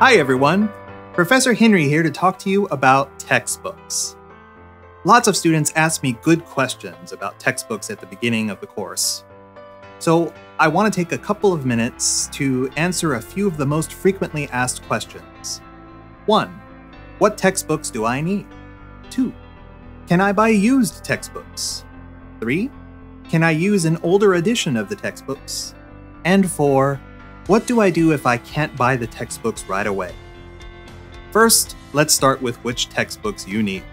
Hi everyone, Professor Henry here to talk to you about textbooks. Lots of students ask me good questions about textbooks at the beginning of the course. So I want to take a couple of minutes to answer a few of the most frequently asked questions. 1. What textbooks do I need? 2. Can I buy used textbooks? 3. Can I use an older edition of the textbooks? And 4. What do I do if I can't buy the textbooks right away? First, let's start with which textbooks you need.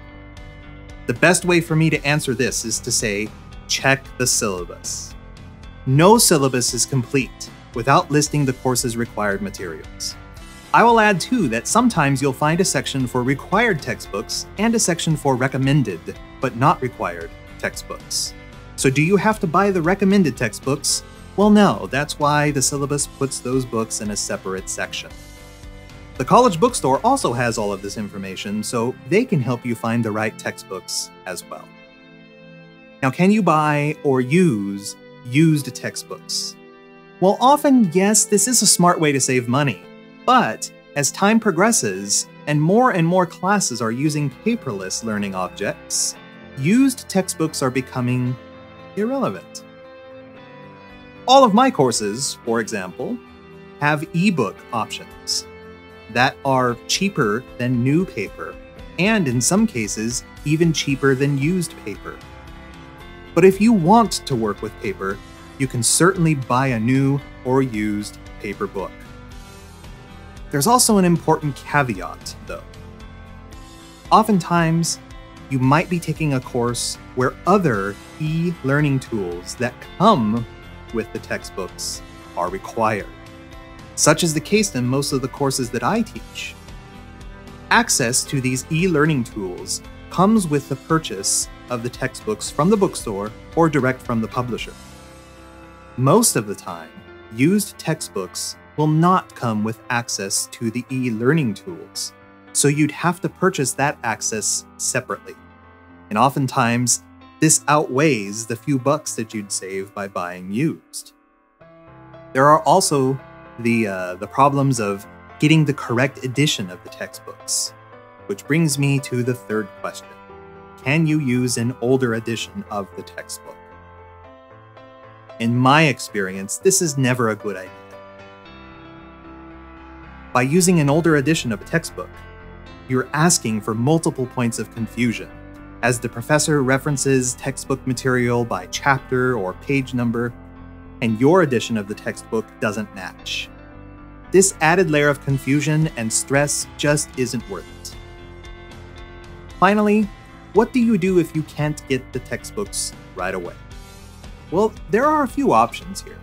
The best way for me to answer this is to say, check the syllabus. No syllabus is complete without listing the course's required materials. I will add too that sometimes you'll find a section for required textbooks and a section for recommended, but not required, textbooks. So do you have to buy the recommended textbooks? Well, no, that's why the syllabus puts those books in a separate section. The college bookstore also has all of this information, so they can help you find the right textbooks as well. Now, can you buy or use used textbooks? Well, often, yes, this is a smart way to save money, but as time progresses and more classes are using paperless learning objects, used textbooks are becoming irrelevant. All of my courses, for example, have ebook options that are cheaper than new paper, and in some cases, even cheaper than used paper. But if you want to work with paper, you can certainly buy a new or used paper book. There's also an important caveat, though. Oftentimes, you might be taking a course where other e-learning tools that come with the textbooks are required. Such is the case in most of the courses that I teach. Access to these e-learning tools comes with the purchase of the textbooks from the bookstore or direct from the publisher. Most of the time, used textbooks will not come with access to the e-learning tools, so you'd have to purchase that access separately. And oftentimes, this outweighs the few bucks that you'd save by buying used. There are also the problems of getting the correct edition of the textbooks, which brings me to the third question. Can you use an older edition of the textbook? In my experience, this is never a good idea. By using an older edition of a textbook, you're asking for multiple points of confusion, as the professor references textbook material by chapter or page number, and your edition of the textbook doesn't match. This added layer of confusion and stress just isn't worth it. Finally, what do you do if you can't get the textbooks right away? Well, there are a few options here.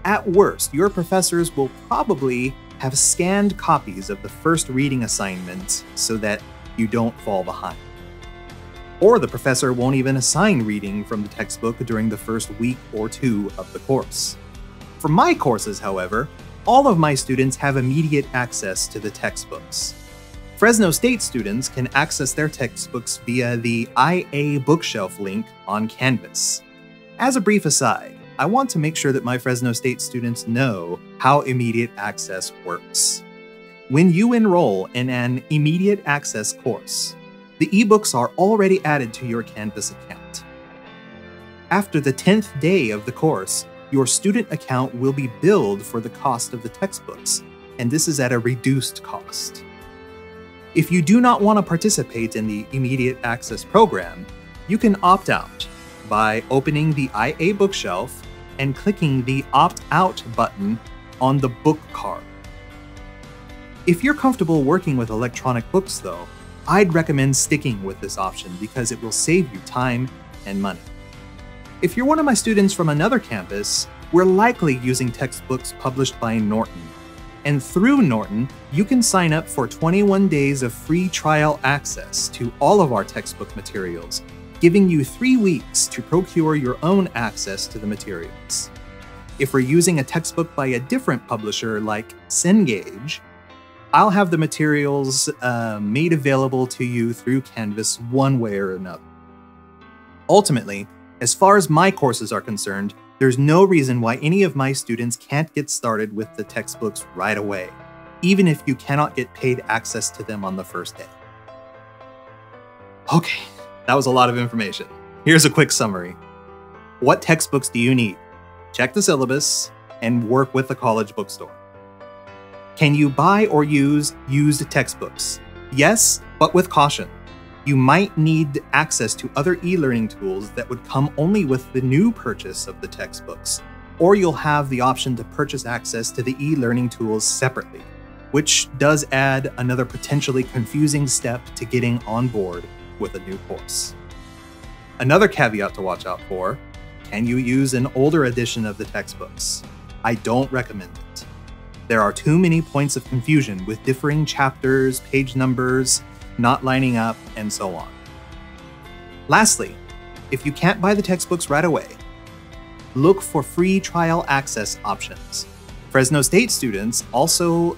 At worst, your professors will probably have scanned copies of the first reading assignment so that you don't fall behind. Or the professor won't even assign reading from the textbook during the first week or two of the course. For my courses, however, all of my students have immediate access to the textbooks. Fresno State students can access their textbooks via the IA Bookshelf link on Canvas. As a brief aside, I want to make sure that my Fresno State students know how immediate access works. When you enroll in an immediate access course, the ebooks are already added to your Canvas account. After the 10th day of the course, your student account will be billed for the cost of the textbooks, and this is at a reduced cost. If you do not want to participate in the immediate access program, you can opt out by opening the IA Bookshelf and clicking the Opt Out button on the book card. If you're comfortable working with electronic books, though, I'd recommend sticking with this option because it will save you time and money. If you're one of my students from another campus, we're likely using textbooks published by Norton. And through Norton, you can sign up for 21 days of free trial access to all of our textbook materials, giving you 3 weeks to procure your own access to the materials. If we're using a textbook by a different publisher like Cengage, I'll have the materials made available to you through Canvas one way or another. Ultimately, as far as my courses are concerned, there's no reason why any of my students can't get started with the textbooks right away. even if you cannot get paid access to them on the first day. Okay, that was a lot of information. Here's a quick summary. What textbooks do you need? Check the syllabus and work with the college bookstore. Can you buy or use used textbooks? Yes, but with caution. You might need access to other e-learning tools that would come only with the new purchase of the textbooks, or you'll have the option to purchase access to the e-learning tools separately, which does add another potentially confusing step to getting on board with a new course. Another caveat to watch out for: can you use an older edition of the textbooks? I don't recommend it. There are too many points of confusion with differing chapters, page numbers, not lining up, and so on. Lastly, if you can't buy the textbooks right away, look for free trial access options. Fresno State students also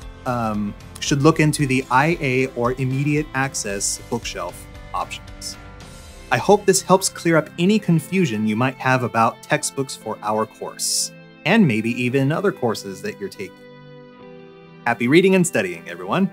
should look into the IA or immediate access bookshelf options. I hope this helps clear up any confusion you might have about textbooks for our course, and maybe even other courses that you're taking. Happy reading and studying, everyone!